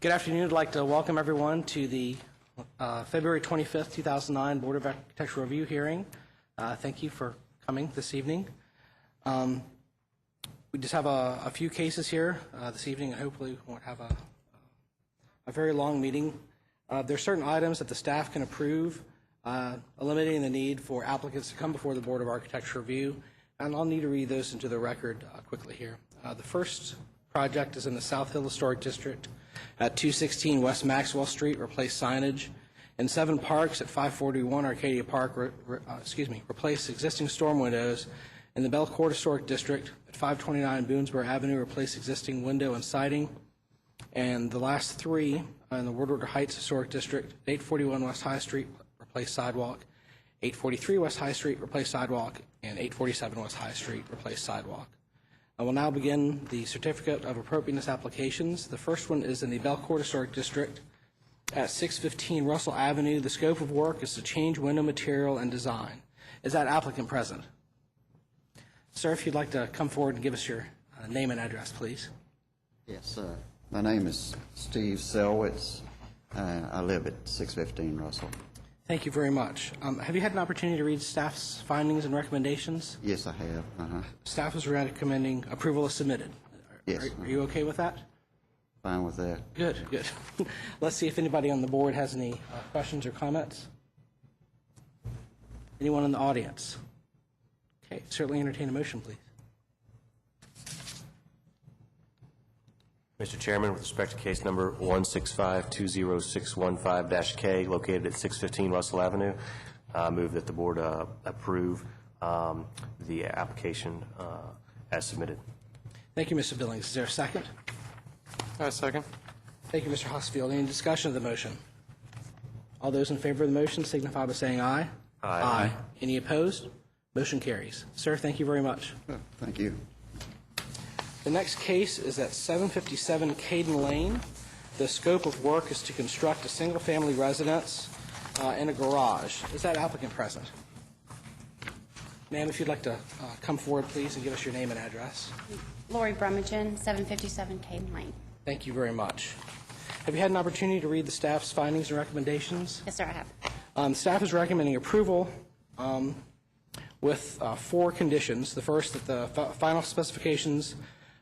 Good afternoon. I'd like to welcome everyone to the February 25th, 2009 Board of Architectural Review hearing. Thank you for coming this evening. We just have a few cases here this evening, and hopefully we won't have a very long meeting. There are certain items that the staff can approve, eliminating the need for applicants to come before the Board of Architectural Review, and I'll need to read those into the record quickly here. The first project is in the South Hill Historic District at 216 West Maxwell Street, replace signage. In Seven Parks at 541 Arcadia Park, replace existing storm windows. In the Belcourt Historic District at 529 Boonesborough Avenue, replace existing window and siding. And the last three in the Woodward Heights Historic District, 841 West High Street, replace sidewalk. 843 West High Street, replace sidewalk. And 847 West High Street, replace sidewalk. I will now begin the Certificate of Appropriateness applications. The first one is in the Belcourt Historic District at 615 Russell Avenue. The scope of work is to change window material and design. Is that applicant present? Sir, if you'd like to come forward and give us your name and address, please. Yes, my name is Steve Selwitz. I live at 615 Russell. Thank you very much. Have you had an opportunity to read staff's findings and recommendations? Yes, I have. Staff is recommending approval as submitted. Yes. Are you okay with that? Fine with that. Good, good. Let's see if anybody on the board has any questions or comments. Anyone in the audience? Okay, certainly entertain a motion, please. Mr. Chairman, with respect to case number 165-20615-K, located at 615 Russell Avenue, I move that the board approve the application as submitted. Thank you, Mr. Billings. Is there a second? Second. Thank you, Mr. Hosfield. Any discussion of the motion? All those in favor of the motion signify by saying aye. Aye. Any opposed? Motion carries. Sir, thank you very much. Thank you. The next case is at 757 Caden Lane. The scope of work is to construct a single-family residence and a garage. Is that applicant present? Ma'am, if you'd like to come forward, please, and give us your name and address. Lori Brummagem, 757 Caden Lane. Thank you very much. Have you had an opportunity to read the staff's findings and recommendations? Yes, sir, I have. Staff is recommending approval with four conditions. The first, that the final specifications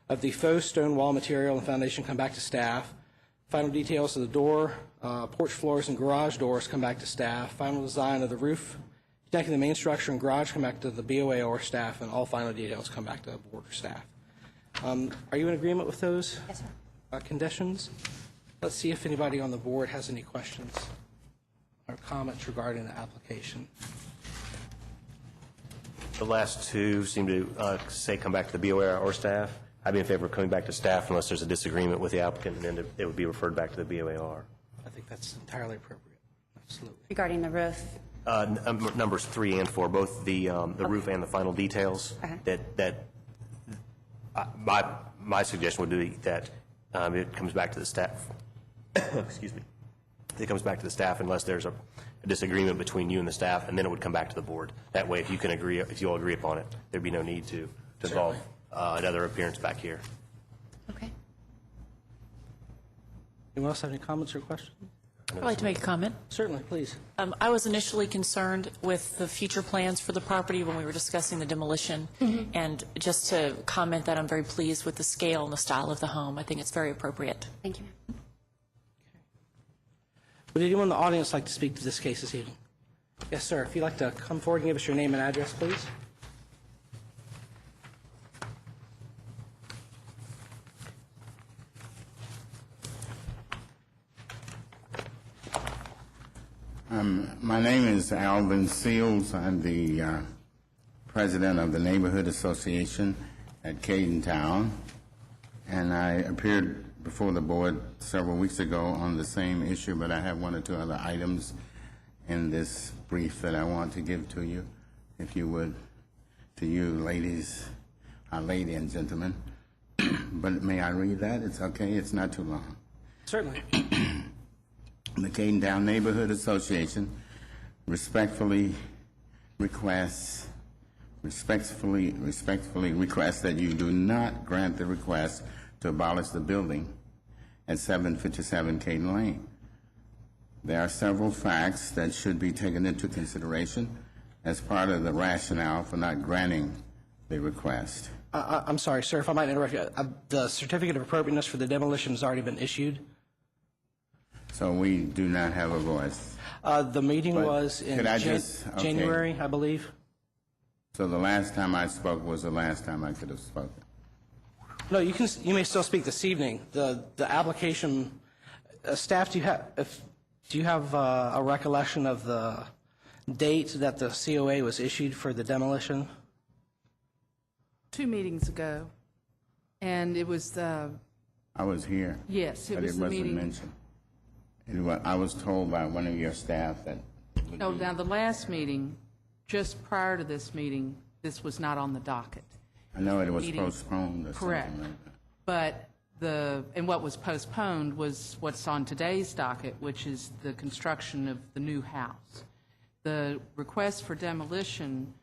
of the faux stone wall material and foundation come back to staff. Final details of the door, porch floors, and garage doors come back to staff. Final design of the roof connecting the main structure and garage come back to the BOA or staff, and all final details come back to the board or staff. Are you in agreement with those Yes, sir. Conditions? Let's see if anybody on the board has any questions or comments regarding the application. The last two seem to say come back to the BOA or staff. I'd be in favor of coming back to staff unless there's a disagreement with the applicant, and then it would be referred back to the BOAR. I think that's entirely appropriate. Absolutely. Regarding the roof, Numbers 3 and 4, both the roof and the final details. My suggestion would be that it comes back to the staff. Excuse me. It comes back to the staff unless there's a disagreement between you and the staff, and then it would come back to the board. That way, if you all agree upon it, there'd be no need to involve another appearance back here. okay. Anyone else have any comments or questions? I'd like to make a comment. Certainly, please. I was initially concerned with the future plans for the property when we were discussing the demolition, and just to comment that I'm very pleased with the scale and the style of the home. I think it's very appropriate. Thank you, ma'am. Would anyone in the audience like to speak to this case this evening? Yes, sir. If you'd like to come forward and give us your name and address, please. My name is Alvin Seals. I'm the president of the Neighborhood Association at Caden Town, and I appeared before the board several weeks ago on the same issue, but I have one or two other items in this brief that I want to give to you, if you would, to you ladies, lady and gentlemen. But may I read that? It's okay? It's not too long. Certainly. The Caden Town Neighborhood Association respectfully requests that you do not grant the request to abolish the building at 757 Caden Lane. There are several facts that should be taken into consideration as part of the rationale for not granting the request. I'm sorry, sir, if I might interrupt you. The certificate of appropriateness for the demolition has already been issued. So we do not have a voice. The meeting But was in could I just- okay. January, I believe. So the last time I spoke was the last time I could have spoken. No, you may still speak this evening. The application, staff, do you have a recollection of the date that the COA was issued for the demolition? 2 meetings ago, and it was, I was here. yes, it But was it the wasn't meeting. mentioned. I was told by one of your staff that. it would Oh, be- now, the last meeting, just prior to this meeting, this was not on the docket. I know it was meeting- postponed or Correct. something like that. But and what was postponed was what's on today's docket, which is the construction of the new house. The request for demolition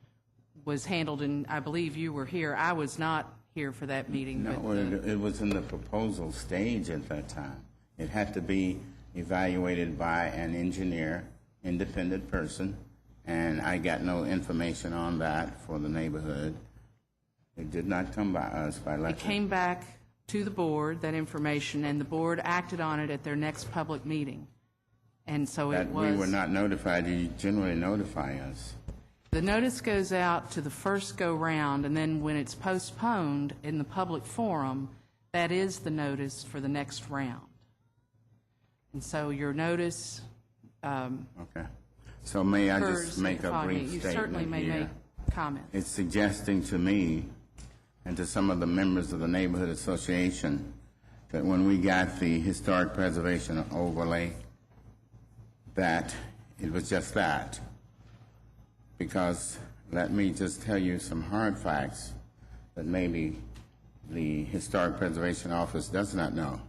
was handled, and I believe you were here. I was not here for that meeting. No, but it was in the proposal stage at that time. It had to be evaluated by an engineer, independent person, and I got no information on that for the neighborhood. It did not come by us by letter. It came back to the board, that information, and the board acted on it at their next public meeting. And so it That was... we were not notified. You generally notify us. The notice goes out to the first go-round, and then when it's postponed in the public forum, that is the notice for the next round. And so your notice Okay. So may I occurs just at make the a following- brief You statement certainly may here? make comments. It's suggesting to me and to some of the members of the neighborhood association that when we got the historic preservation overlay, that it was just that. Because let me just tell you some hard facts that maybe the Historic Preservation Office does not know.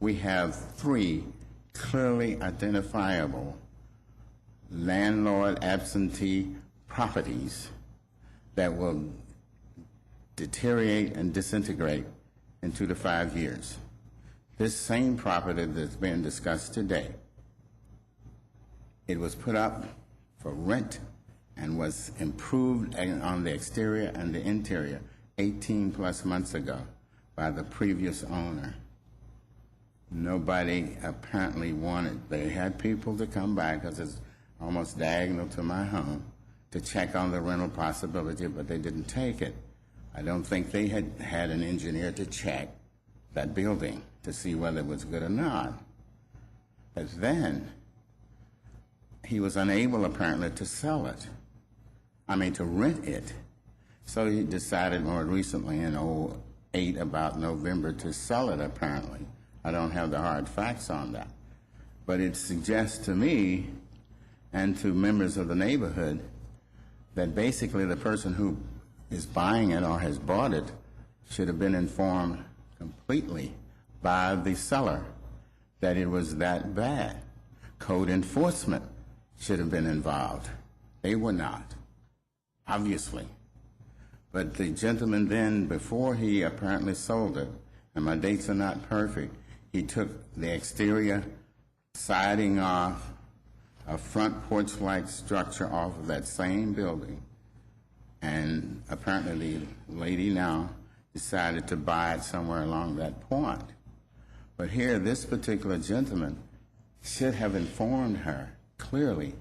We have 3 clearly identifiable landlord absentee properties that will deteriorate and disintegrate in 2 to 5 years. This same property that's being discussed today, it was put up for rent and was improved on the exterior and the interior 18-plus months ago by the previous owner. Nobody apparently wanted. They had people to come by because it's almost diagonal to my home to check on the rental possibility, but they didn't take it. I don't think they had an engineer to check that building to see whether it was good or not. But then he was unable apparently to sell it. To rent it. So he decided more recently in 2008 about November to sell it apparently. I don't have the hard facts on that. But it suggests to me and to members of the neighborhood that basically the person who is buying it or has bought it should have been informed completely by the seller that it was that bad. Code enforcement should have been involved. They were not, obviously. But the gentleman then, before he apparently sold it, and my dates are not perfect, he took the exterior siding off, a front porch-like structure off of that same building, and apparently the lady now decided to buy it somewhere along that point. But here, this particular gentleman should have informed her clearly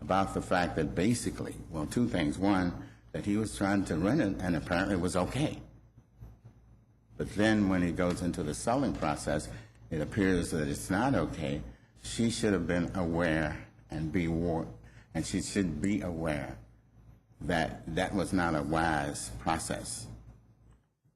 about the fact that basically, well, 2 things. One, that he was trying to rent it and apparently it was okay. But then when he goes into the selling process, it appears that it's not okay. She should have been aware and she should be aware that that was not a wise process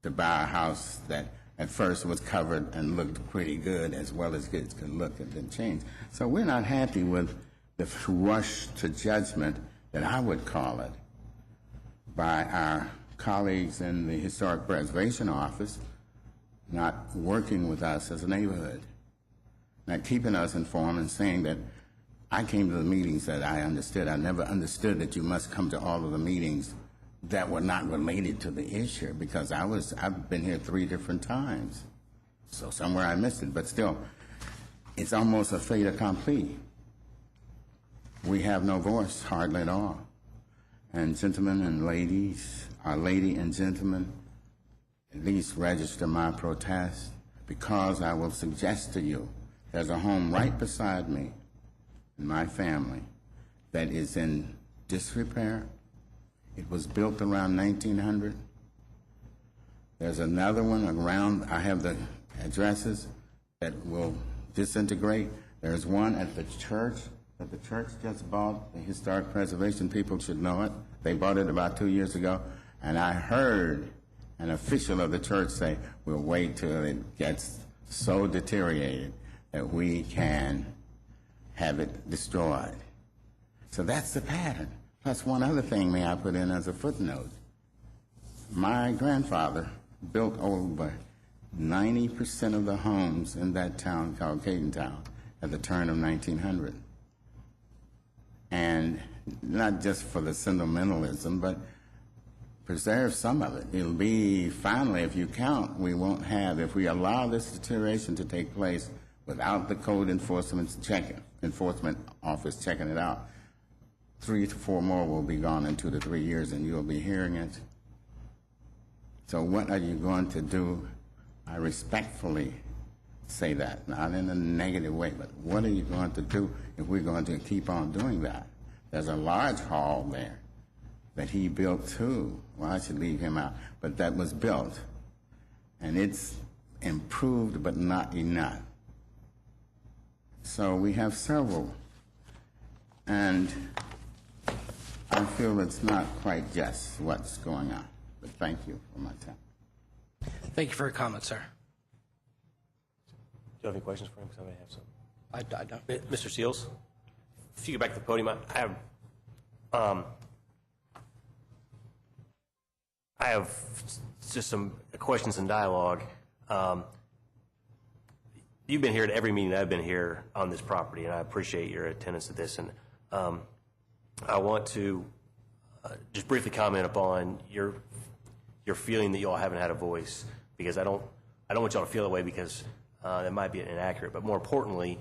to buy a house that at first was covered and looked pretty good, as well as goods could look, and then change. So we're not happy with the rush to judgment, that I would call it, by our colleagues in the Historic Preservation Office not working with us as a neighborhood, not keeping us informed and saying that I came to the meetings that I understood. I never understood that you must come to all of the meetings that were not related to the issue, because I've been here 3 different times. So somewhere I missed it, but still, it's almost a fait accompli. We have no voice, hardly at all. And gentlemen and ladies, lady and gentlemen, at least register my protest, because I will suggest to you, there's a home right beside me and my family that is in disrepair. It was built around 1900. There's another one around, I have the addresses, that will disintegrate. There's one at the church that the church just bought. The historic preservation people should know it. They bought it about 2 years ago. And I heard an official of the church say, we'll wait till it gets so deteriorated that we can have it destroyed. So that's the pattern. Plus one other thing may I put in as a footnote. My grandfather built over 90% of the homes in that town called Cadentown at the turn of 1900. And not just for the sentimentalism, but preserve some of it. It'll be, finally, if you count, we won't have, if we allow this deterioration to take place without the code enforcement office checking it out, 3 to 4 more will be gone in 2 to 3 years, and you'll be hearing it. So what are you going to do? I respectfully say that, not in a negative way, but what are you going to do if we're going to keep on doing that? There's a large hall there that he built too. Well, I should leave him out, but that was built. And it's improved, but not enough. So we have several. And I feel it's not quite just what's going on. But thank you for my time. Thank you for your comment, sir. Do you have any questions for him? Because I may have some. I don't. Mr. Seals, if you go back to the podium, I have just some questions and dialogue. You've been here at every meeting I've been here on this property, and I appreciate your attendance at this. And I want to just briefly comment upon your feeling that you all haven't had a voice, because I don't want y'all to feel that way, because that might be inaccurate. But more importantly,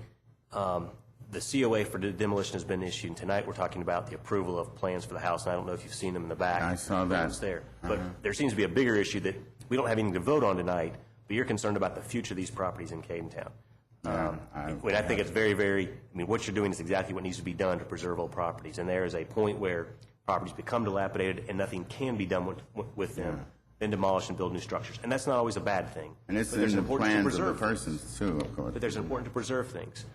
the COA for demolition has been issued, and tonight we're talking about the approval of plans for the house, and I don't know if you've seen them in the back. I saw that. It's there. But there seems to be a bigger issue that we don't have anything to vote on tonight, but you're concerned about the future of these properties in Cadentown. I think it's very, very, what you're doing is exactly what needs to be done to preserve old properties, and there is a point where properties become dilapidated and nothing can be done with them, then demolish and build new structures. And that's not always a bad thing. And it's But in the important to plans of the preserve persons too, of course. But there's important to preserve things.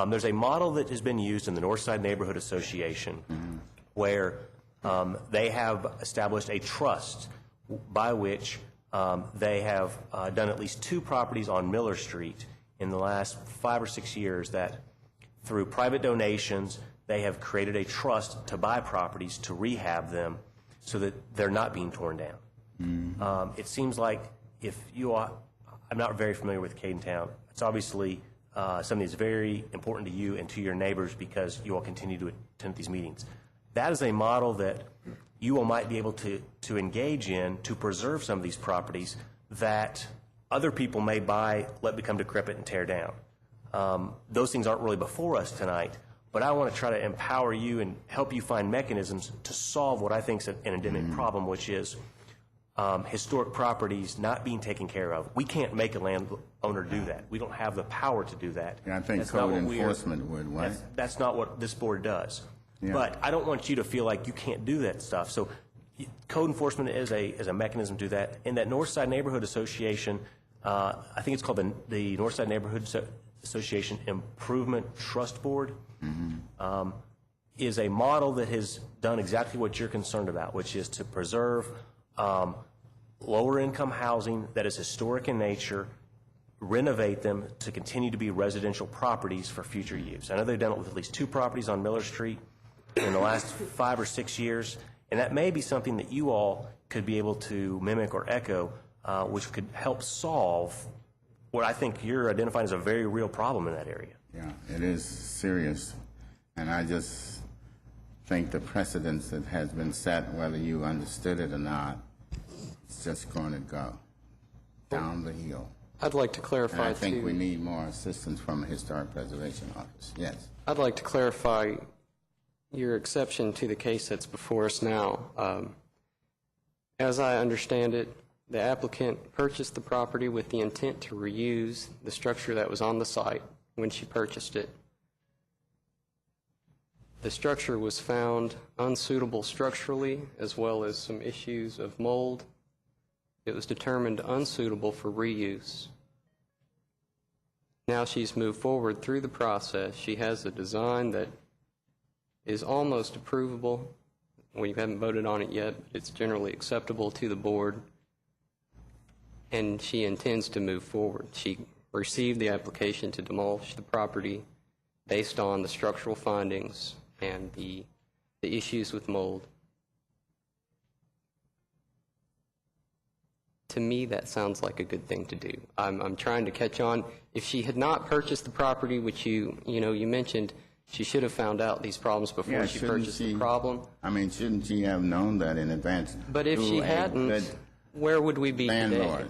There's a model that has been used in the Northside Neighborhood Association where they have established a trust by which they have done at least 2 properties on Miller Street in the last 5 or 6 years that through private donations they have created a trust to buy properties to rehab them so that they're not being torn down. It seems like if you are, I'm not very familiar with Cadentown, it's obviously something that's very important to you and to your neighbors because you all continue to attend these meetings. That is a model that you all might be able to engage in to preserve some of these properties that other people may buy, let become decrepit, and tear down. Those things aren't really before us tonight, but I want to try to empower you and help you find mechanisms to solve what I think is an endemic problem, which is historic properties not being taken care of. We can't make a landowner do that. We don't have the power to do that. Yeah, I think That's not code what we are- enforcement would, right? That's not what this board does. Yeah. But I don't want you to feel like you can't do that stuff. So code enforcement is a mechanism to do that. In that Northside Neighborhood Association, I think it's called the Northside Neighborhood Association Improvement Trust Board, is a model that has done exactly what you're concerned about, which is to preserve lower income housing that is historic in nature, renovate them to continue to be residential properties for future use. I know they've done it with at least 2 properties on Miller Street in the last 5 or 6 years, and that may be something that you all could be able to mimic or echo, which could help solve what I think you're identifying as a very real problem in that area. Yeah, it is serious. And I just think the precedence that has been set, whether you understood it or not, it's just going to go down the hill. I'd like to And clarify, I think we too. need more assistance from the Historic Preservation Office. Yes. I'd like to clarify your exception to the case that's before us now. As I understand it, the applicant purchased the property with the intent to reuse the structure that was on the site when she purchased it. The structure was found unsuitable structurally, as well as some issues of mold. It was determined unsuitable for reuse. Now she's moved forward through the process. She has a design that is almost approvable. We haven't voted on it yet, but it's generally acceptable to the board. And she intends to move forward. She received the application to demolish the property based on the structural findings and the issues with mold. To me, that sounds like a good thing to do. I'm trying to catch on. If she had not purchased the property, which you mentioned, she should have found out these problems before she shouldn't purchased the problem. I mean, shouldn't she have known that in advance? But if through she a hadn't, good where would we be today? landlord?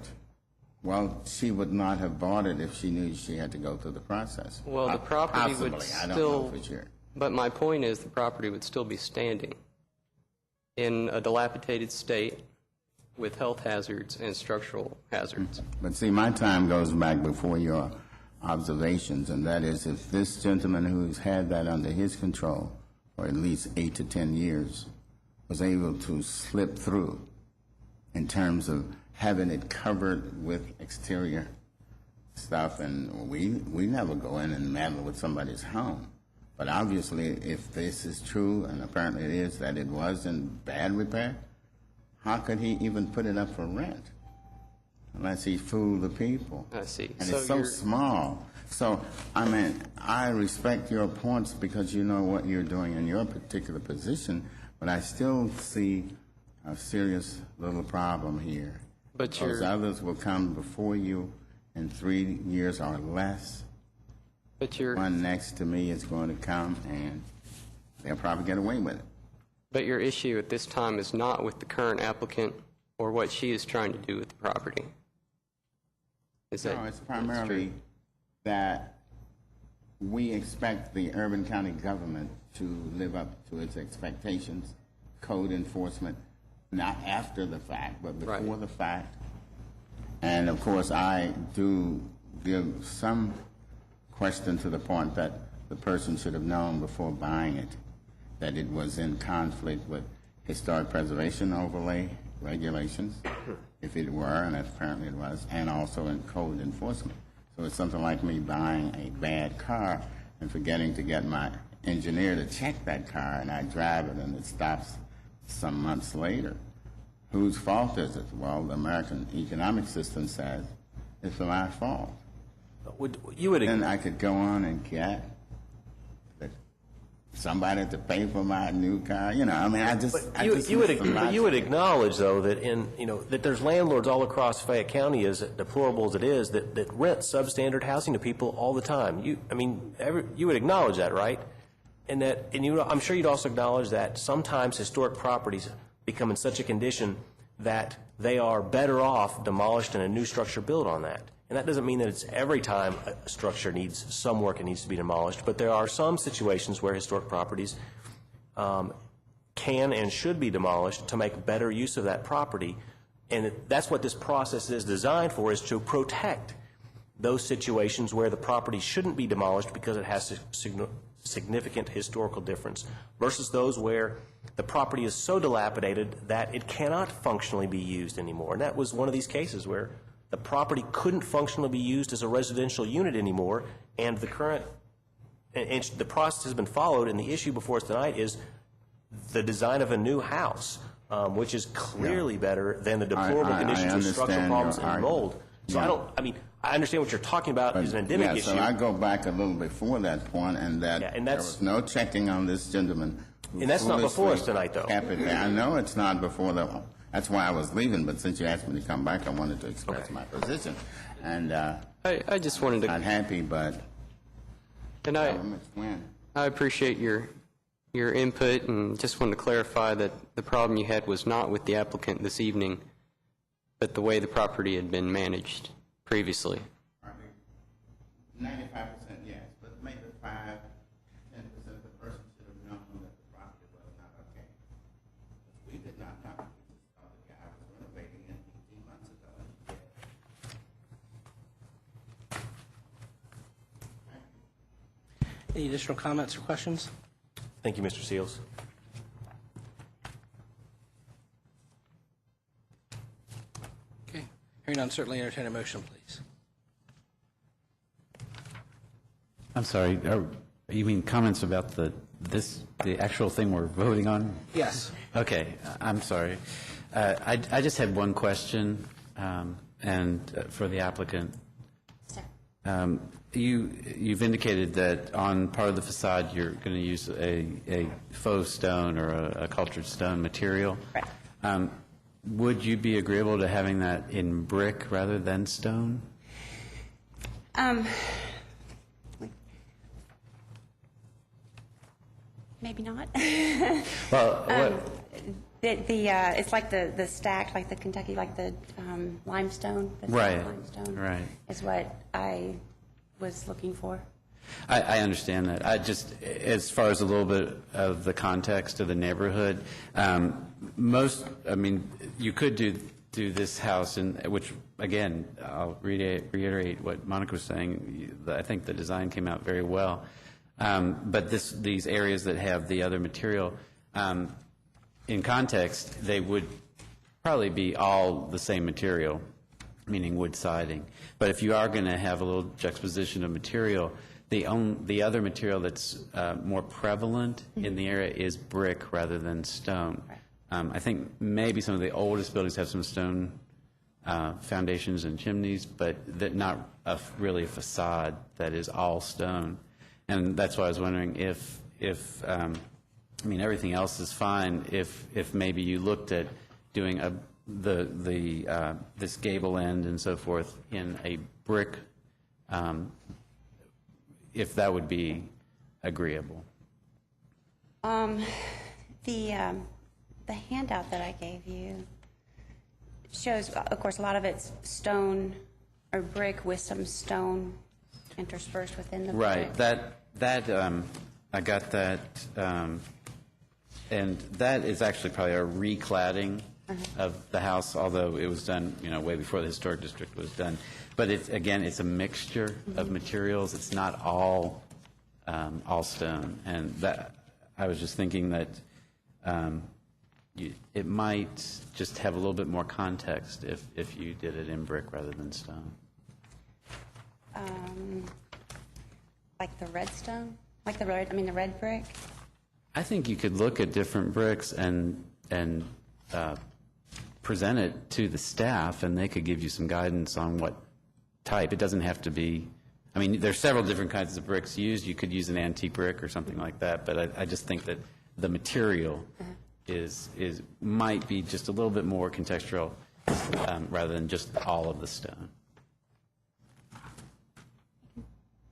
Well, she would not have bought it if she knew she had to go through the process. Well, the property would Possibly, I don't still, know for sure. but my point is the property would still be standing in a dilapidated state with health hazards and structural hazards. But see, my time goes back before your observations, and that is if this gentleman who's had that under his control for at least 8 to 10 years was able to slip through in terms of having it covered with exterior stuff, and we never go in and meddle with somebody's home. But obviously, if this is true, and apparently it is, that it was in bad repair, how could he even put it up for rent? Unless he fooled the people. I see. And So it's so you're- small. So, I mean, I respect your points because you know what you're doing in your particular position, but I still see a serious little problem here. But Because you're- others will come before you in 3 years or less. But your One next to me is going to come, and they'll probably get away with it. but your issue at this time is not with the current applicant or what she is trying to do with the property. Is that No, it's true? primarily that we expect the Urban County government to live up to its expectations, code enforcement, not after the fact, but before Right. the fact. And of course, I do give some question to the point that the person should have known before buying it that it was in conflict with historic preservation overlay regulations, if it were, and apparently it was, and also in code enforcement. So it's something like me buying a bad car and forgetting to get my engineer to check that car, and I drive it and it stops some months later. Whose fault is it? Well, the American economic system says it's my fault. You would Then I could go on and get somebody to pay for my new car. You know, I mean, I just You would miss the logic. you would acknowledge, though, that that there's landlords all across Fayette County, as deplorable as it is, that rent substandard housing to people all the time. You would acknowledge that, right? And I'm sure you'd also acknowledge that sometimes historic properties become in such a condition that they are better off demolished and a new structure built on that. And that doesn't mean that it's every time a structure needs some work, it needs to be demolished, but there are some situations where historic properties can and should be demolished to make better use of that property. And that's what this process is designed for, is to protect those situations where the property shouldn't be demolished because it has significant historical difference, versus those where the property is so dilapidated that it cannot functionally be used anymore. And that was one of these cases where the property couldn't functionally be used as a residential unit anymore, and the process has been followed, and the issue before us tonight is the design of a new house, which is clearly better than the deplorable I conditions with structural understand problems your and mold. So argument. I understand what you're talking about is an endemic Yeah, issue. so I go back a little before that point, and that Yeah, and there that's- was no checking on this gentleman. who And that's not before us foolishly tonight, though. kept it there. I know it's not before that's why I was leaving, but since you asked me to come back, I wanted to express my position. And I just wanted not to, happy, but and I governments win. appreciate your input, and just wanted to clarify that the problem you had was not with the applicant this evening, but the way the property had been managed. previously. 95% yes, but maybe 5, 10% the person should have known that the property was not okay. We did not know. We just thought the guy was renovating it 18 months ago. Any additional comments or questions? Thank you, Mr. Seals. Okay. Hearing none, certainly entertain a motion, please. I'm sorry, you mean comments about the actual thing we're voting on? Yes. Okay, I'm sorry. I just had one question, and for the applicant. You've indicated that on part of the facade, you're going to use a faux stone or a cultured stone material. Right. Would you be agreeable to having that in brick rather than stone? Maybe not. Well, It's like the stacked, like the Kentucky, like the limestone. The Right, limestone right. is what I was looking for. I understand that. I just, as far as a little bit of the context of the neighborhood, you could do this house, which, again, I'll reiterate what Monica was saying. I think the design came out very well. But these areas that have the other material, in context, they would probably be all the same material, meaning wood siding. But if you are going to have a little juxtaposition of material, the other material that's more prevalent in the area is brick rather than stone. I think maybe some of the oldest buildings have some stone foundations and chimneys, but that not really a facade that is all stone. And that's why I was wondering if everything else is fine, if maybe you looked at doing this gable end and so forth in a brick, if that would be agreeable. The handout that I gave you shows, of course, a lot of it's stone or brick with some stone interspersed within the brick. Right. That I got that, and that is actually probably a recladding of the house, although it was done, way before the historic district was done. But it's a mixture of materials. It's not all stone, and that I was just thinking that it might just have a little bit more context if you did it in brick rather than stone. Like the red stone? Like the red brick? I think you could look at different bricks and present it to the staff, and they could give you some guidance on what type. It doesn't have to be, there's several different kinds of bricks used. You could use an antique brick or something like that, but I just think that the material might be just a little bit more contextual rather than just all of the stone.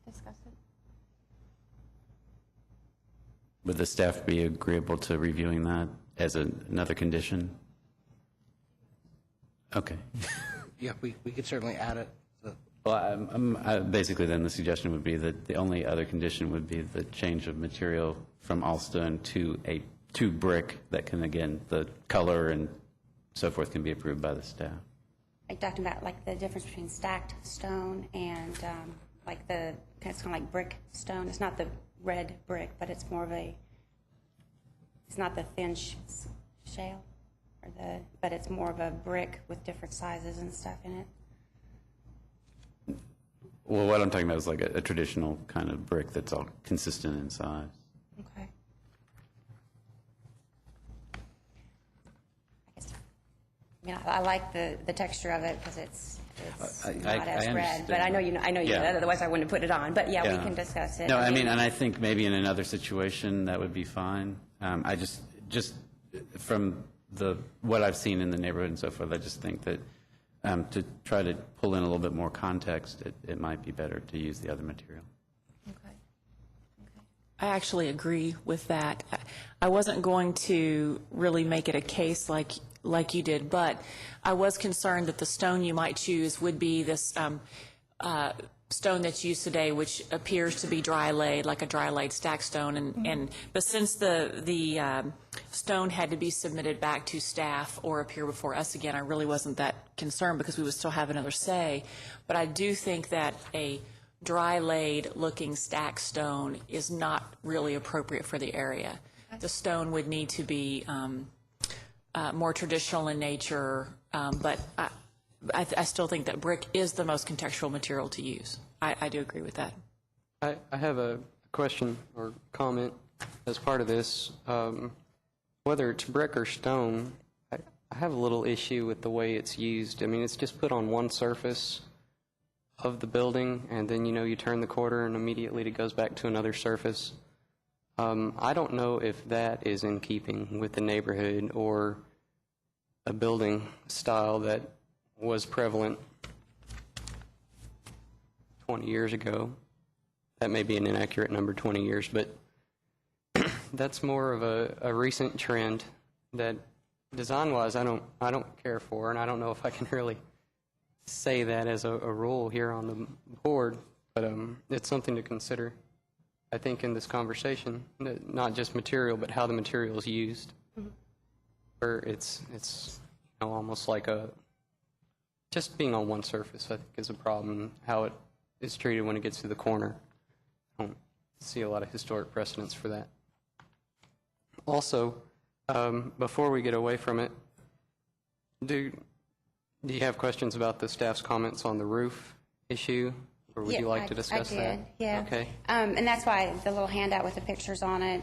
Discuss it. Would the staff be agreeable to reviewing that as another condition? Okay. Yeah, we could certainly add it. Well, basically then the suggestion would be that the only other condition would be the change of material from all stone to brick that can, again, the color and so forth can be approved by the staff. I talked about like the difference between stacked stone and like it's kind of like brick stone. It's not the red brick, but it's more of it's not the thin shale, but it's more of a brick with different sizes and stuff in it. Well, what I'm talking about is like a traditional kind of brick that's all consistent in size. Okay. I like the texture of it because it's not as red. understand. But I know you Yeah. know, otherwise I wouldn't have put it on. But yeah, we can discuss it. No, and I think maybe in another situation that would be fine. I just from what I've seen in the neighborhood and so forth, I just think that to try to pull in a little bit more context, it might be better to use the other material. Okay. I actually agree with that. I wasn't going to really make it a case like like you did, but I was concerned that the stone you might choose would be this stone that's used today, which appears to be dry laid, like a dry laid stack stone. But since the stone had to be submitted back to staff or appear before us again, I really wasn't that concerned because we would still have another say. But I do think that a dry laid looking stack stone is not really appropriate for the area. The stone would need to be more traditional in nature, but I still think that brick is the most contextual material to use. I do agree with that. I have a question or comment as part of this. Whether it's brick or stone, I have a little issue with the way it's used. I mean, it's just put on one surface of the building, and then, you turn the corner and immediately it goes back to another surface. I don't know if that is in keeping with the neighborhood or a building style that was prevalent 20 years ago. That may be an inaccurate number, 20 years, but that's more of a recent trend that design-wise I don't care for, and I don't know if I can really say that as a rule here on the board, but it's something to consider, I think, in this conversation, not just material, but how the material is used. Where it's almost like just being on one surface, I think, is a problem. How it is treated when it gets to the corner. I don't see a lot of historic precedents for that. Also, before we get away from it, do you have questions about the staff's comments on the roof issue, or would you like to discuss that? I did, yeah. Okay. And that's why the little handout with the pictures on it,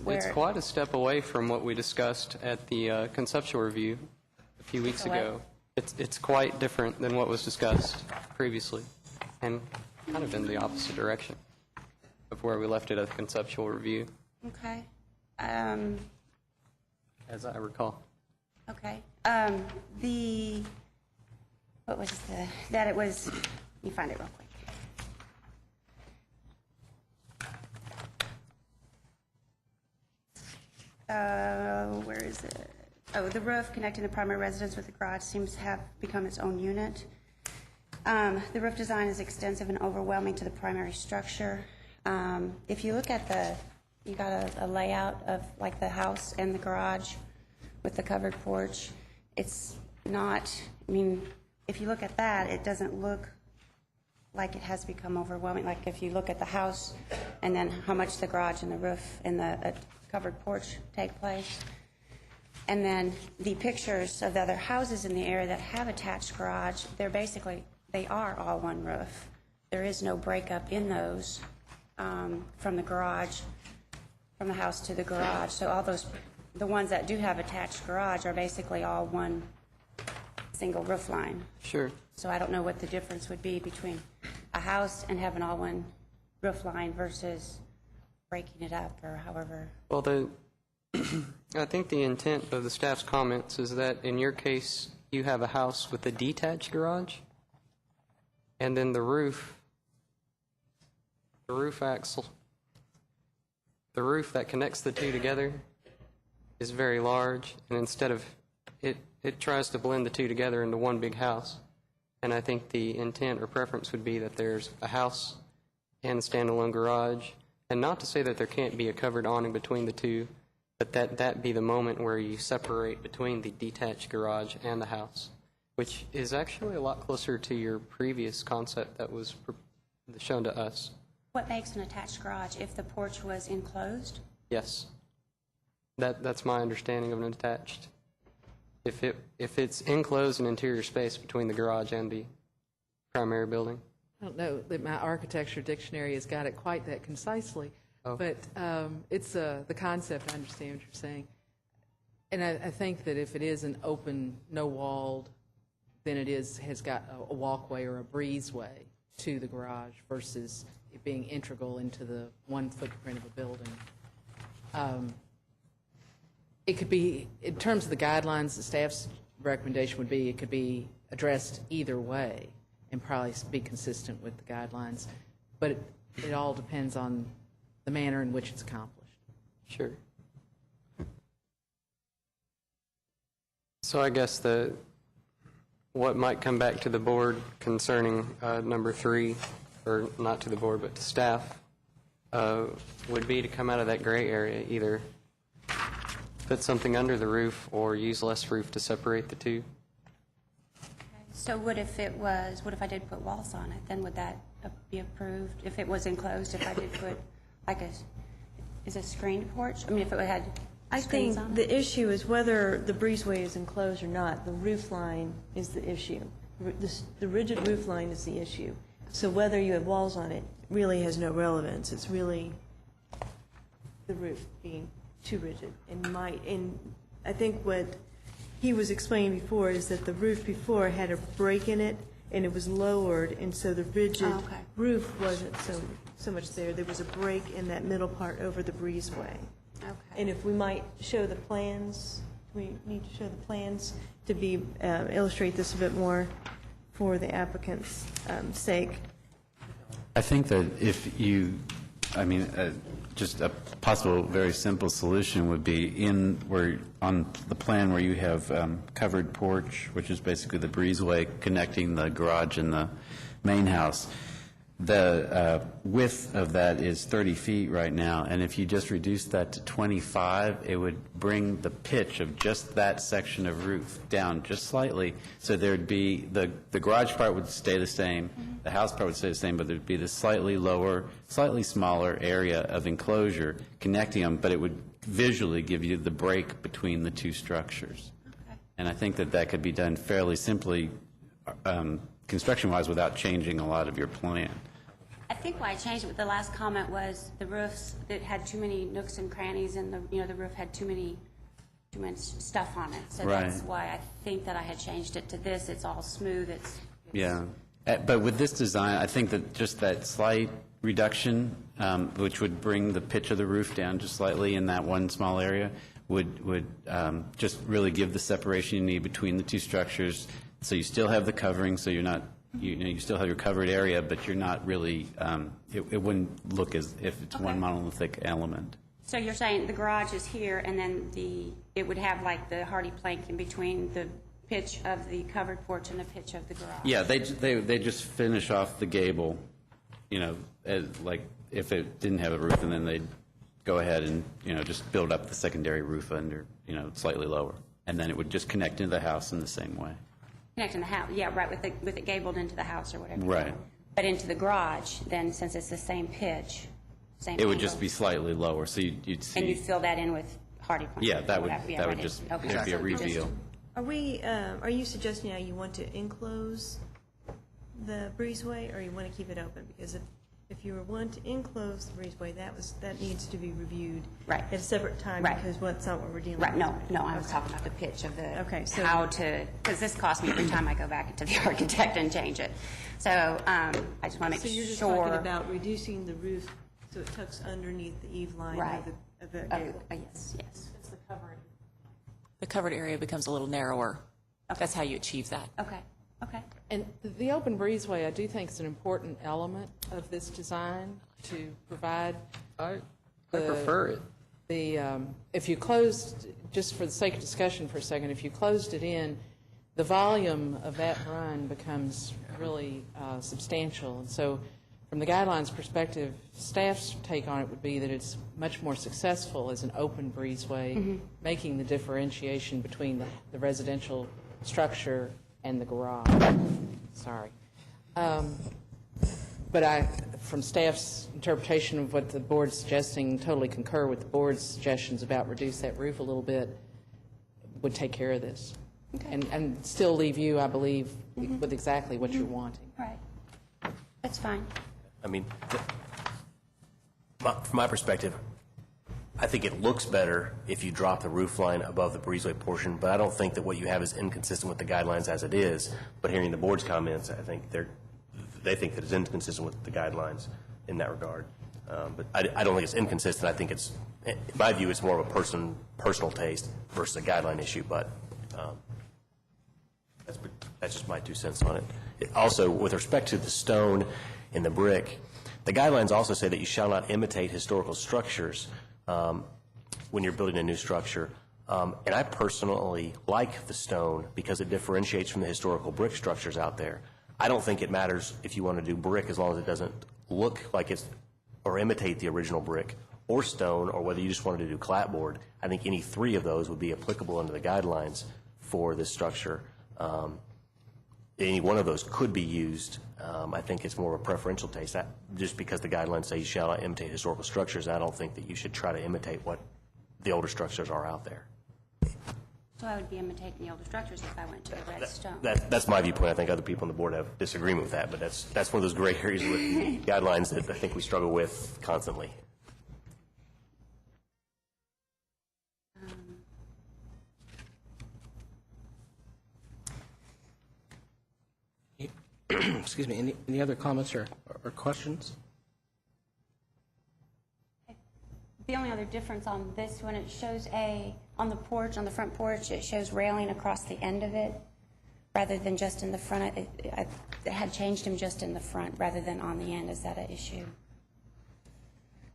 It's quite a step away from what we discussed at the conceptual review a few weeks ago. It's quite different than what was discussed previously, and kind of in the opposite direction of where we left it at the conceptual review, Okay. as I recall. Okay. What was it was, let me find it real quick. Where is it? Oh, the roof connecting the primary residence with the garage seems to have become its own unit. The roof design is extensive and overwhelming to the primary structure. If you look at you got a layout of like the house and the garage with the covered porch. It's not, I mean, if you look at that, it doesn't look like it has become overwhelming. Like if you look at the house and then how much the garage and the roof and the covered porch take place. And then the pictures of the other houses in the area that have attached garage, they are all one roof. There is no breakup in those from the garage, from the house to the garage. So all the ones that do have attached garage are basically all one single roof line. Sure. So I don't know what the difference would be between a house and having all one roof line versus breaking it up or however. Well, I think the intent of the staff's comments is that in your case, you have a house with a detached garage, and then the roof axle, the roof that connects the two together is very large, and instead of it tries to blend the two together into one big house. And I think the intent or preference would be that there's a house and a standalone garage, and not to say that there can't be a covered awning between the two, but that be the moment where you separate between the detached garage and the house, which is actually a lot closer to your previous concept that was shown to us. What makes an attached garage if the porch was enclosed? Yes. That's my understanding of an attached. If it's enclosed an interior space between the garage and the primary building. I don't know that my architecture dictionary has got it quite that concisely, but it's the concept. I understand what you're saying. And I think that if it is an open, no walled, then it has got a walkway or a breezeway to the garage versus it being integral into the one footprint of a building. It could be, in terms of the guidelines, the staff's recommendation would be it could be addressed either way and probably be consistent with the guidelines. But it all depends on the manner in which it's accomplished. Sure. So I guess what might come back to the board concerning number 3, or not to the board, but to staff, would be to come out of that gray area, either put something under the roof or use less roof to separate the two. So what if I did put walls on it, then would that be approved? If it was enclosed, if I did put is a screened porch? I mean, if it had I screens think on it? the issue is whether the breezeway is enclosed or not. The roof line is the issue. The rigid roof line is the issue. So whether you have walls on it really has no relevance. It's really the roof being too rigid. And I think what he was explaining before is that the roof before had a break in it, and it was lowered, and so the rigid roof wasn't so much there. There was a break in that middle part over the breezeway. Okay. And if we might show the plans, we need to show the plans to be, illustrate this a bit more for the applicant's sake. I think that if you, just a possible very simple solution would be on the plan where you have covered porch, which is basically the breezeway connecting the garage and the main house. The width of that is 30 feet right now, and if you just reduce that to 25, it would bring the pitch of just that section of roof down just slightly. So there'd be, the garage part would stay the same, the house part would stay the same, but there'd be this slightly lower, slightly smaller area of enclosure connecting them, but it would visually give you the break between the two structures. Okay. And I think that could be done fairly simply, construction-wise, without changing a lot of your plan. I think why I changed it, but the last comment was the roofs that had too many nooks and crannies, and the roof had too much stuff on it. So Right. that's why I think that I had changed it to this. It's all smooth. It's Yeah, but with this design, I think that just that slight reduction, which would bring the pitch of the roof down just slightly in that one small area, would just really give the separation you need between the two structures. So you still have the covering, so you're not, you still have your covered area, but you're not really, it wouldn't look as if it's one monolithic element. So you're saying the garage is here, and then it would have like the hardy plank in between the pitch of the covered porch and the pitch of the garage? Yeah, they just finish off the gable, like if it didn't have a roof, and then they'd go ahead and, just build up the secondary roof under, slightly lower. And then it would just connect into the house in the same way. Connecting the house, yeah, right, with it gabled into the house or whatever. Right. But into the garage, then, since it's the same pitch, same It would angle, just be slightly lower, so you'd see. And you'd fill that in with hardy plank? Yeah, that or would whatever. Yeah, that right would in. just Okay. it'd be a So reveal. Are you suggesting now you want to enclose the breezeway, or you want to keep it open? Because if you were wanting to enclose the breezeway, that needs to be reviewed Right. at a separate time, Right. because that's not what we're dealing Right, with. no, I was talking about the pitch of the, Okay, so- how to, because this costs me every time I go back into the architect and change it. So I just want to So make you're just sure. talking about reducing the roof so it tucks underneath the eave line Right. of the gable? Yes, yes. The covered area becomes a little narrower. That's how you achieve that. Okay, okay. And the open breezeway, I do think is an important element of this design to provide. I prefer it. If you closed, just for the sake of discussion for a second, if you closed it in, the volume of that run becomes really substantial. And so from the guidelines perspective, staff's take on it would be that it's much more successful as an open breezeway, making the differentiation between the residential structure and the garage. Sorry. But from staff's interpretation of what the board's suggesting, totally concur with the board's suggestions about reduce that roof a little bit, would take care of this. And still leave you, I believe, with exactly what you're wanting. Right. That's fine. I mean, from my perspective, I think it looks better if you drop the roof line above the breezeway portion, but I don't think that what you have is inconsistent with the guidelines as it is. But hearing the board's comments, I think they think that it's inconsistent with the guidelines in that regard. But I don't think it's inconsistent. I think it's, in my view, it's more of a personal taste versus a guideline issue, but that's just my 2 cents on it. Also, with respect to the stone and the brick, the guidelines also say that you shall not imitate historical structures when you're building a new structure. And I personally like the stone because it differentiates from the historical brick structures out there. I don't think it matters if you want to do brick as long as it doesn't look like it's, or imitate the original brick, or stone, or whether you just wanted to do clapboard. I think any three of those would be applicable under the guidelines for this structure. Any one of those could be used. I think it's more of a preferential taste. Just because the guidelines say you shall not imitate historical structures, I don't think that you should try to imitate what the older structures are out there. So I would be imitating the older structures if I went to the red stone. That's my viewpoint. I think other people on the board have disagreement with that, but that's one of those gray areas with guidelines that I think we struggle with constantly. Excuse me, any other comments or questions? The only other difference on this one, it shows on the porch, on the front porch, it shows railing across the end of it rather than just in the front. It had changed them just in the front rather than on the end. Is that an issue?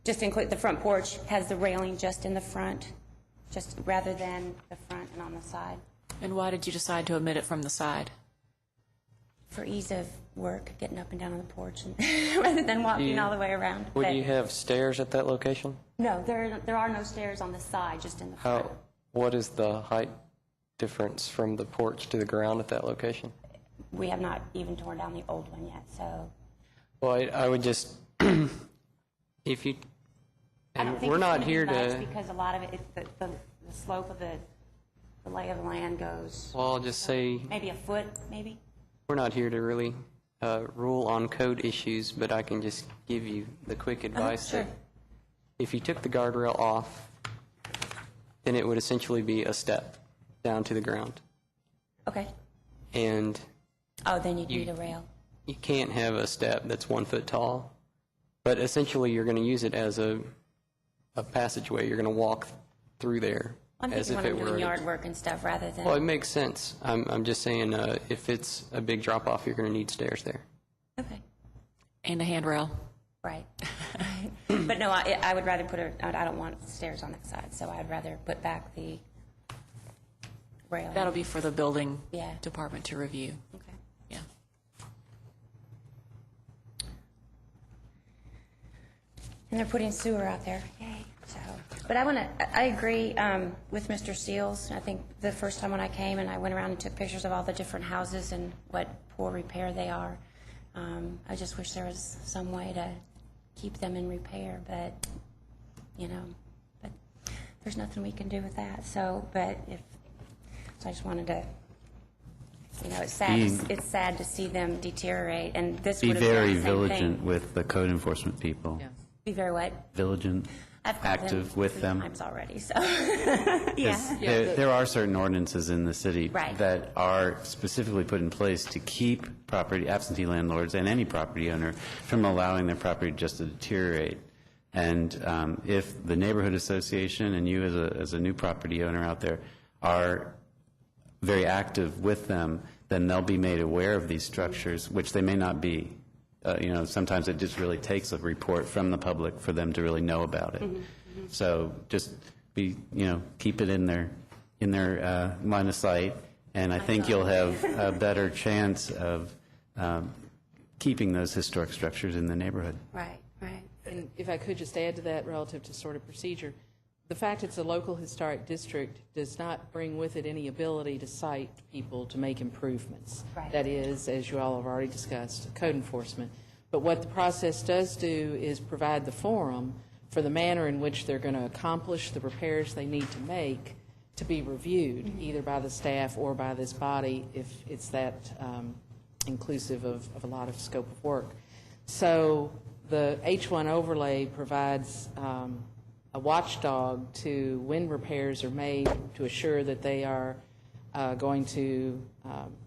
Just include the front porch has the railing just in the front, just rather than the front and on the side. And why did you decide to omit it from the side? For ease of work, getting up and down on the porch, and rather than walking all the way around. Would you have stairs at that location? No, there are no stairs on the side, just in the front. What is the height difference from the porch to the ground at that location? We have not even torn down the old one yet, so. Well, I would just, if you, I don't and think we're it's not gonna be here much to, because a lot of it, the slope of the lay of the land goes well, I'll just say, maybe a foot, maybe. we're not here to really rule on code issues, but I can just give you the quick advice sure. that if you took the guardrail off, then it would essentially be a step down to the ground. Okay. And Oh, then you'd need a rail. you can't have a step that's 1 foot tall, but essentially you're going to use it as a passageway. You're going to walk through there I'm as thinking if when it I'm were. doing yard work and stuff rather than. Well, it makes sense. I'm just saying if it's a big drop off, you're going to need stairs there. Okay, And a handrail. right. But no, I would rather put I don't want stairs on that side, so I'd rather put back the rail. That'll be for the building Yeah. department to review. Okay. Yeah. And they're putting sewer out there. Yay. So, but I agree with Mr. Seals. I think the first time when I came and I went around and took pictures of all the different houses and what poor repair they are, I just wish there was some way to keep them in repair, but, but there's nothing we can do with that. So, so I just wanted to, it's sad to see them deteriorate, and this Be would have done very the same vigilant thing. with the code enforcement people. Yes. Be very what? Vigilant, I've called active them with 3 them. times already, so, 'Cause yeah. there are certain ordinances in the city Right. that are specifically put in place to keep absentee landlords and any property owner from allowing their property just to deteriorate. And if the neighborhood association and you as a new property owner out there are very active with them, then they'll be made aware of these structures, which they may not be. Sometimes it just really takes a report from the public for them to really know about it. So just keep it in their line of sight, and I think you'll have a better chance of keeping those historic structures in the neighborhood. Right, right. And if I could just add to that relative to sort of procedure, the fact it's a local historic district does not bring with it any ability to cite people to make improvements. Right. That is, as you all have already discussed, code enforcement. But what the process does do is provide the forum for the manner in which they're going to accomplish the repairs they need to make to be reviewed, either by the staff or by this body, if it's that inclusive of a lot of scope of work. So the H1 overlay provides a watchdog to when repairs are made to assure that they are going to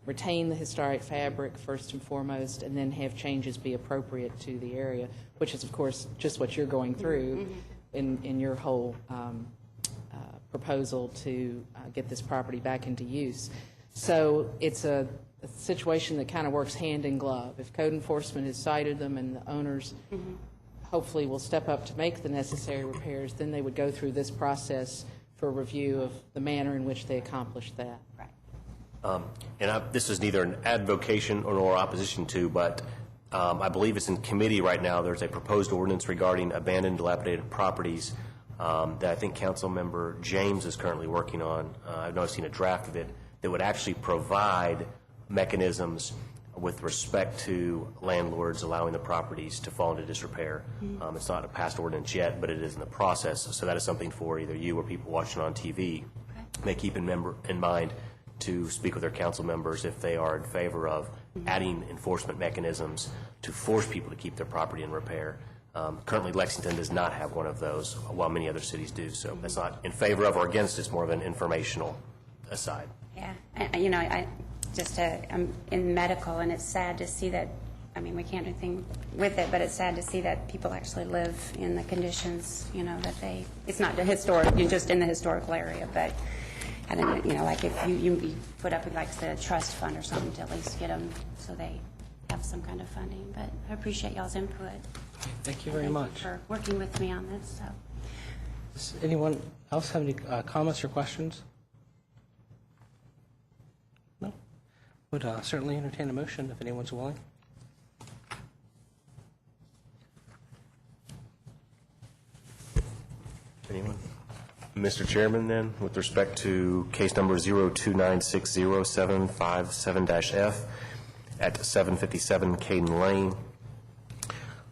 retain the historic fabric first and foremost, and then have changes be appropriate to the area, which is, of course, just what you're going through in your whole proposal to get this property back into use. So it's a situation that kind of works hand in glove. If code enforcement has cited them and the owners hopefully will step up to make the necessary repairs, then they would go through this process for review of the manner in which they accomplished that. Right. This is neither an advocation nor opposition to, but I believe it's in committee right now. There's a proposed ordinance regarding abandoned, dilapidated properties that I think Councilmember James is currently working on. I've not seen a draft of it that would actually provide mechanisms with respect to landlords allowing the properties to fall into disrepair. It's not a passed ordinance yet, but it is in the process. So that is something for either you or people watching on TV may keep in mind to speak with their council members if they are in favor of adding enforcement mechanisms to force people to keep their property in repair. Currently, Lexington does not have one of those, while many other cities do. So that's not in favor of or against. It's more of an informational aside. Yeah, I'm in medical, and it's sad to see that, I mean, we can't do anything with it, but it's sad to see that people actually live in the conditions, that it's not the historic, you're just in the historical area, but, I don't know, like if you put up, like, say, a trust fund or something to at least get them so they have some kind of funding, but I appreciate y'all's input. Thank you very Thank much. you for working with me on this, so. Does anyone else have any comments or questions? No? Would certainly entertain a motion if anyone's willing. Anyone? Mr. Chairman, then, with respect to case number 029607557-F at 757 Caden Lane,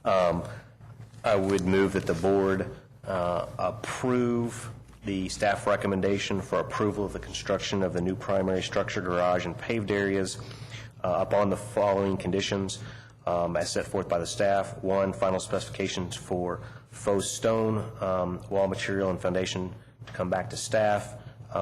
I would move that the board approve the staff recommendation for approval of the construction of the new primary structure, garage, and paved areas upon the following conditions as set forth by the staff. 1, final specifications for faux stone, wall material, and foundation to come back to staff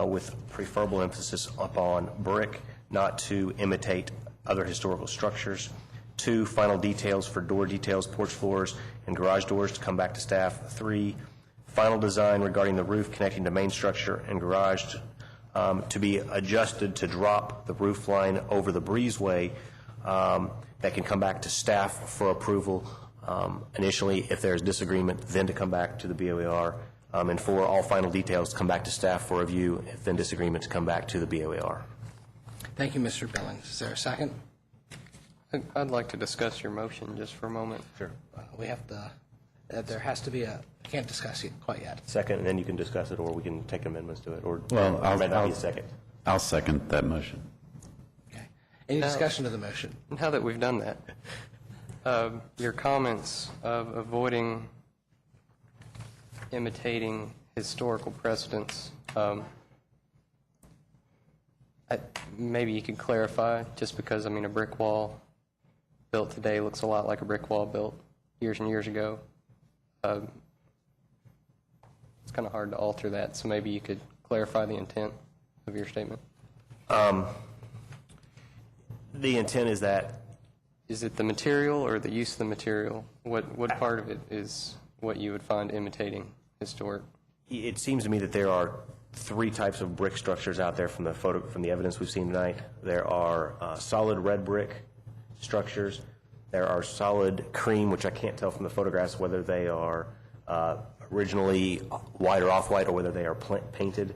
with preferable emphasis upon brick, not to imitate other historical structures. 2, final details for door details, porch floors, and garage doors to come back to staff. 3, final design regarding the roof connecting to main structure and garage to be adjusted to drop the roof line over the breezeway. That can come back to staff for approval initially. If there's disagreement, then to come back to the BOER. And 4, all final details to come back to staff for review, if then disagreement to come back to the BOER. Thank you, Mr. Billings. Is there a second? I'd like to discuss your motion just for a moment. Sure. We have to, there has to be I can't discuss it quite yet. Second, and then you can discuss it, or we can take amendments to it, or Well, or may not be a second. I'll second that motion. Okay. Any discussion of the motion? Now that we've done that, your comments of avoiding imitating historical precedents, maybe you could clarify, just because, I mean, a brick wall built today looks a lot like a brick wall built years and years ago. It's kind of hard to alter that, so maybe you could clarify the intent of your statement. The intent is that Is it the material or the use of the material? What part of it is what you would find imitating historic? it seems to me that there are 3 types of brick structures out there from the evidence we've seen tonight. There are solid red brick structures. There are solid cream, which I can't tell from the photographs whether they are originally white or off-white or whether they are painted.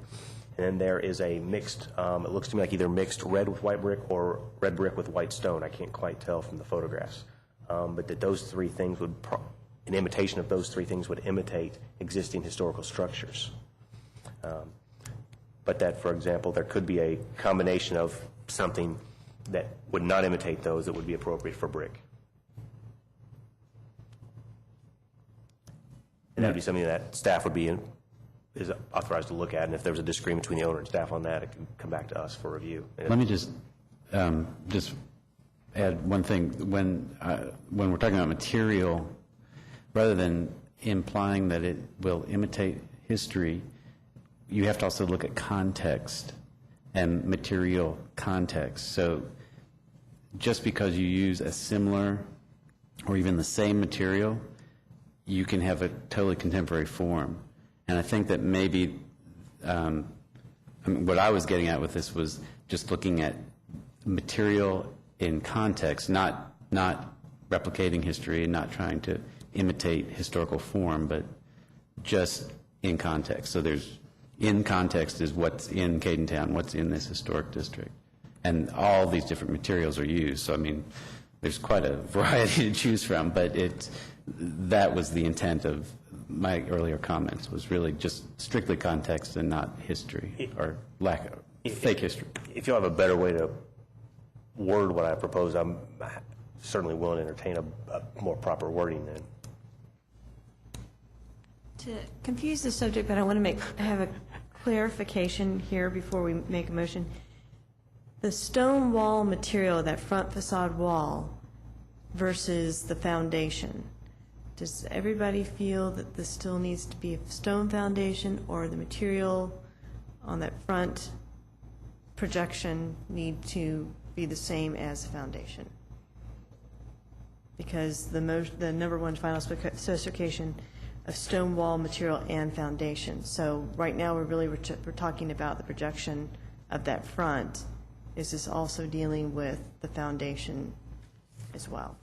And then there is a mixed, it looks to me like either mixed red with white brick or red brick with white stone. I can't quite tell from the photographs. But that those 3 things would, an imitation of those 3 things would imitate existing historical structures. But that, for example, there could be a combination of something that would not imitate those that would be appropriate for brick. And that would be something that staff would be is authorized to look at, and if there was a disagreement between the owner and staff on that, it can come back to us for review. Let me just add one thing. When we're talking about material, rather than implying that it will imitate history, you have to also look at context and material context. So just because you use a similar or even the same material, you can have a totally contemporary form. And I think that maybe what I was getting at with this was just looking at material in context, not replicating history and not trying to imitate historical form, but just in context. So there's, in context is what's in Cadentown, what's in this historic district. And all these different materials are used. So, I mean, there's quite a variety to choose from, but that was the intent of my earlier comments, was really just strictly context and not history or lack of fake history. If you have a better way to word what I propose, I'm certainly willing to entertain a more proper wording then. To confuse the subject, but I want to have a clarification here before we make a motion. The stone wall material, that front facade wall versus the foundation, does everybody feel that this still needs to be a stone foundation, or the material on that front projection need to be the same as the foundation? Because the number one final specification of stone wall material and foundation. So right now we're talking about the projection of that front. Is this also dealing with the foundation as well?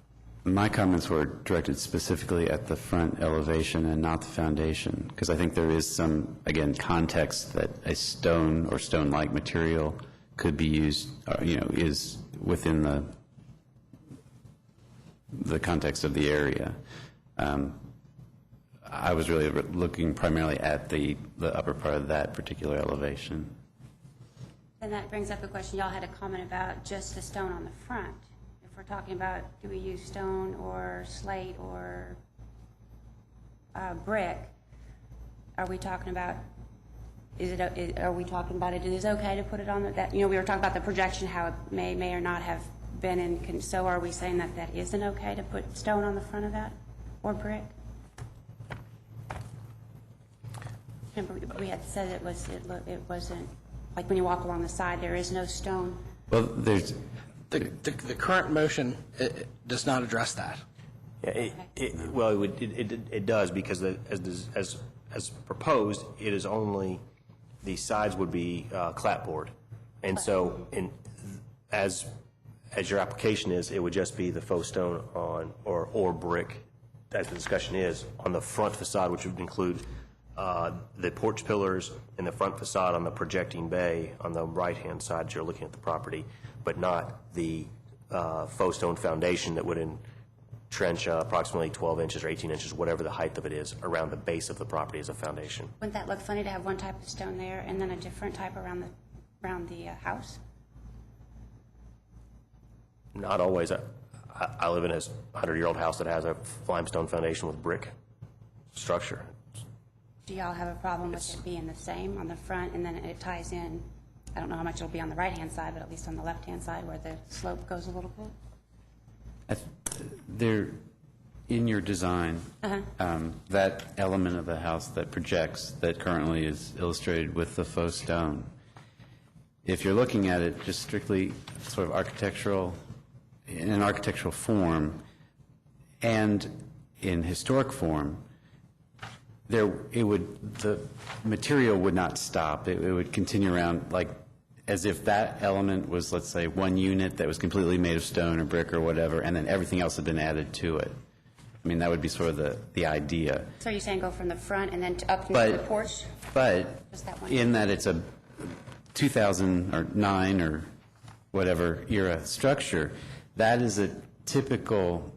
My comments were directed specifically at the front elevation and not the foundation, because I think there is some, again, context that a stone or stone-like material could be used, is within the context of the area. I was really looking primarily at the upper part of that particular elevation. And that brings up a question. Y'all had a comment about just the stone on the front. If we're talking about, do we use stone or slate or brick, are we talking about, are we talking about it is okay to put it on that? We were talking about the projection, how it may or not have been in, so are we saying that that isn't okay to put stone on the front of that, or brick? Remember, we had said it wasn't, like when you walk along the side, there is no stone. Well, there's... The current motion does not address that. Yeah, it does, because as proposed, it is only, the sides would be clapboard. And so, as your application is, it would just be the faux stone on, or brick, as the discussion is, on the front facade, which would include the porch pillars and the front facade on the projecting bay on the right-hand side as you're looking at the property, but not the faux stone foundation that would entrench approximately 12 inches or 18 inches, whatever the height of it is, around the base of the property as a foundation. Wouldn't that look funny to have one type of stone there and then a different type around the house? Not always. I live in a 100-year-old house that has a limestone foundation with brick structure. Do y'all have a problem with it being the same on the front, and then it ties in? I don't know how much it'll be on the right-hand side, but at least on the left-hand side where the slope goes a little bit? There, in your design, that element of the house that projects, that currently is illustrated with the faux stone, if you're looking at it just strictly sort of architectural, in an architectural form and in historic form, the material would not stop. It would continue around, like as if that element was, let's say, one unit that was completely made of stone or brick or whatever, and then everything else had been added to it. I mean, that would be sort of the idea. So you're saying go from the front and then up into the porch? But Just that one? in that it's a 2009 or whatever era structure, that is a typical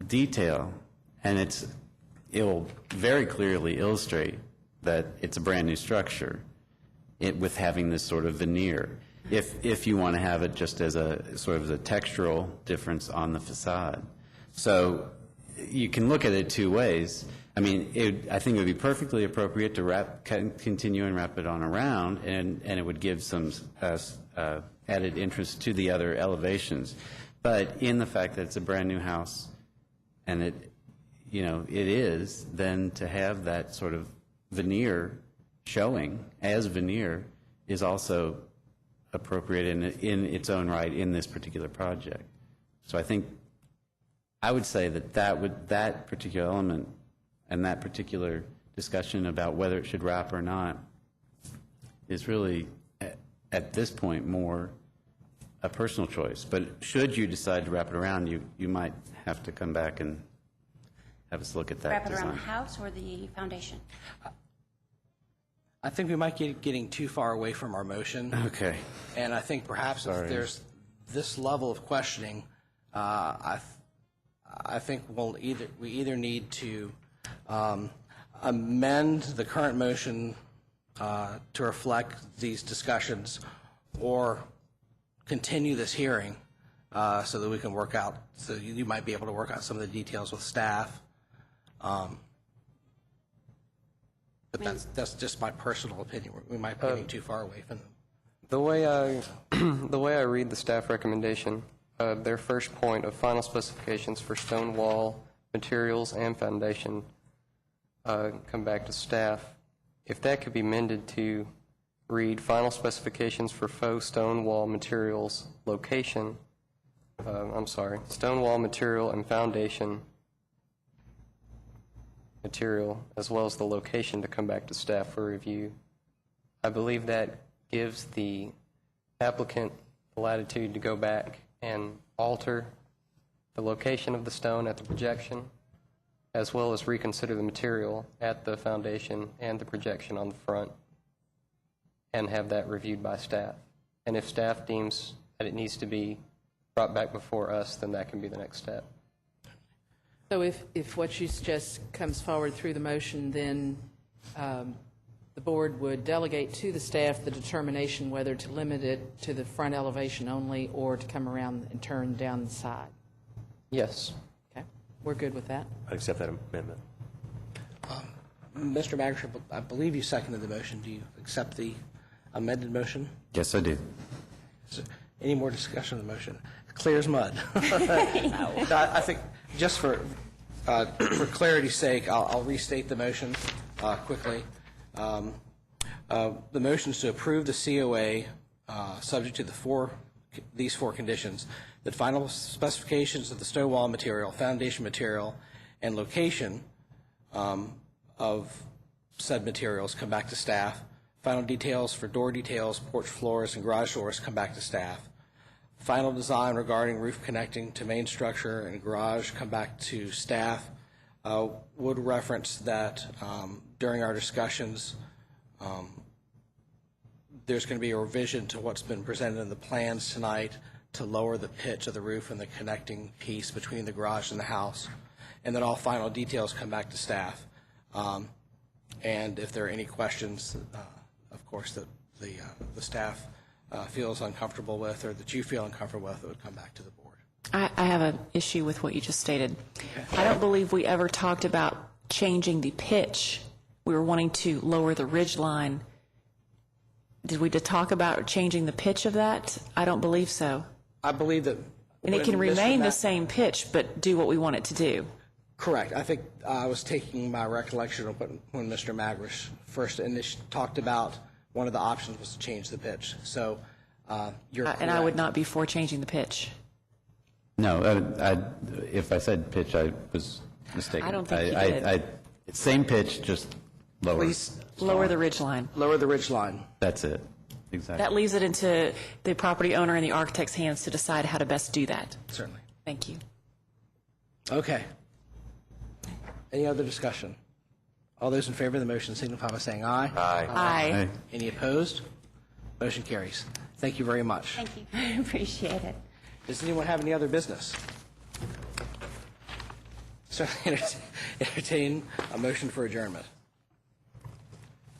detail, and it will very clearly illustrate that it's a brand new structure with having this sort of veneer. If you want to have it just as a sort of a textural difference on the facade. So you can look at it two ways. I mean, I think it would be perfectly appropriate to continue and wrap it on around, and it would give some added interest to the other elevations. But in the fact that it's a brand new house, and it is, then to have that sort of veneer showing as veneer is also appropriate in its own right in this particular project. So I think I would say that particular element and that particular discussion about whether it should wrap or not is really, at this point, more a personal choice. But should you decide to wrap it around, you might have to come back and have us look at that Wrap it design. around the house or the foundation? I think we might get getting too far away from our motion. Okay. And I think perhaps if there's this level of questioning, I think we either need to amend the current motion to reflect these discussions, or continue this hearing so that we can work out, so you might be able to work out some of the details with staff. But that's just my personal opinion. We might be getting too far away from them. The way I read the staff recommendation, their first point of final specifications for stone wall materials and foundation come back to staff. If that could be amended to read final specifications for faux stone wall materials location, stone wall material and foundation material, as well as the location to come back to staff for review. I believe that gives the applicant the latitude to go back and alter the location of the stone at the projection, as well as reconsider the material at the foundation and the projection on the front, and have that reviewed by staff. And if staff deems that it needs to be brought back before us, then that can be the next step. So if what you suggest comes forward through the motion, then the board would delegate to the staff the determination whether to limit it to the front elevation only or to come around and turn down the side. Yes. Okay, we're good with that. I accept that amendment. Mr. Magrish, I believe you seconded the motion. Do you accept the amended motion? Yes, I do. Any more discussion of the motion? Clear as mud. I think just for clarity's sake, I'll restate the motion quickly. The motion is to approve the COA subject to these four conditions: that final specifications of the stone wall material, foundation material, and location of said materials come back to staff. Final details for door details, porch floors, and garage doors come back to staff. Final design regarding roof connecting to main structure and garage come back to staff. Would reference that during our discussions, there's going to be a revision to what's been presented in the plans tonight to lower the pitch of the roof and the connecting piece between the garage and the house. And then all final details come back to staff. And if there are any questions, of course, that the staff feels uncomfortable with, or that you feel uncomfortable with, it would come back to the board. I have an issue with what you just stated. I don't believe we ever talked about changing the pitch. We were wanting to lower the ridge line. Did we talk about changing the pitch of that? I don't believe so. I believe that. And it can remain the same pitch, but do what we want it to do. Correct. I think I was taking my recollection of when Mr. Magrish first talked about one of the options was to change the pitch. So you're correct. Uh, And I would not be for changing the pitch. No, if I said pitch, I was mistaken. I don't think you did. Same pitch, just lower. Please Lower the ridge line. lower the ridge line. That's it. Exactly. That leaves it into the property owner and the architect's hands to decide how to best do that. Certainly. Thank you. Okay. Any other discussion? All those in favor of the motion signify by saying aye. Aye. Aye. Hey. Any opposed? Motion carries. Thank you very much. Thank you. I appreciate it. Does anyone have any other business? Certainly entertain a motion for adjournment.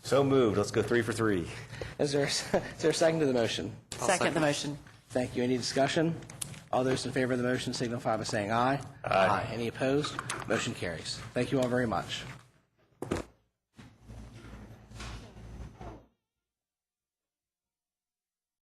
So moved. Let's go 3 for 3. Is there a second to the motion? Second the motion. Thank you. Any discussion? All those in favor of the motion signify by saying aye. Aye. Any opposed? Motion carries. Thank you all very much.